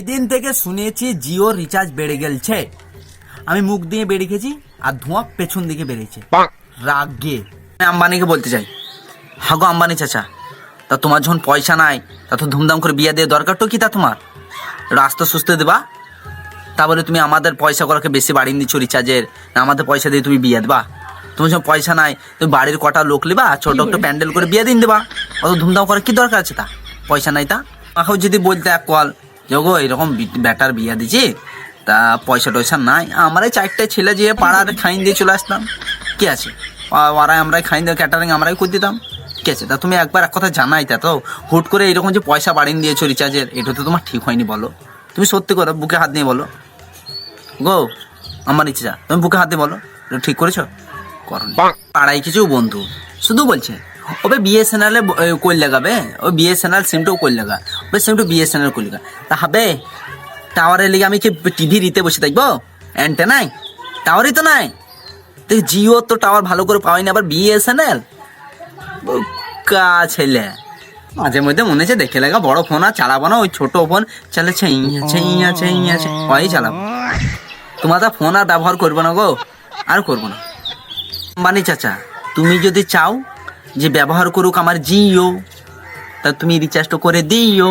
এদিন থেকে শুনেছি জিও রিচার্জ বেড়ে গেছে। আমি মুখ দিয়ে বেড়ে গেছি আর ধোঁয়া পেছন দিকে বেড়েছে রাগে। আম্বানিকে বলতে চাই, হাগো আম্বানি চাচা, তা তোমার যখন পয়সা নাই তা তো ধুমধাম করে বিয়ে দিয়ে দরকার তো কি তা তোমার রাস্তা সুস্থ দেবা? তারপরে তুমি আমাদের পয়সা করাকে বেশি বাড়িয়ে দিচ্ছ রিচার্জের, না আমাদের পয়সা দিয়ে তুমি বিয়ে দেবা? তোমার যখন পয়সা নাই তুমি বাড়ির কটা লোক লিবা, ছোট একটা প্যান্ডেল করে বিয়ে দিন দেবা। অত ধুমধাম করার কি দরকার আছে তা? পয়সা নাই তা আমাকেও যদি বলতে এক কল যোগো এরকম ব্যাটার বিয়ে দিচ্ছি, তা পয়সা টয়সা নাই, আমরাই চারটে ছেলে যেয়ে পাড়ার খাইন দিয়ে চলে আসতাম, কি আছে? ওরাই আমরাই খাইন দিয়ে ক্যাটারিং আমরাই করে দিতাম, ঠিক আছে? তা তুমি একবার এক কথা জানাই তা তো, হুট করে এরকম যে পয়সা বাড়িয়ে দিয়েছো রিচার্জের, এটা তো তোমার ঠিক হয়নি বলো। তুমি সত্যি করে বুকে হাত নিয়ে বলো গো আমার ইচ্ছে যা, তুমি বুকে হাত দিয়ে বলো ঠিক করেছো? করনি। পাড়ায় কিছু বন্ধু শুধু বলছে ওবে বিএসএনএল কই লাগাবে, ওই বিএসএনএল সিমটাও কই লাগা, ওই সিমটা বিএসএনএল কই লাগা, তা হবে টাওয়ারের লিগে আমি কি টিভি রিতে বসে থাকবো? অ্যান্টেনাই টাওয়ারই তো নাই, দেখ জিও তো টাওয়ার ভালো করে পাওয়াই না, আবার বিএসএনএল কা ছেলে। মাঝে মধ্যে মনে হচ্ছে দেখে লাগা বড় ফোন আর চালাবো না, ওই ছোট ফোন চালে ওই চালাবো। তোমার তা ফোন আর ব্যবহার করবো না গো, আর করবো না। আম্বানি চাচা তুমি যদি চাও যে ব্যবহার করুক আমার জিও, তা তুমি রিচার্জটা করে দিও।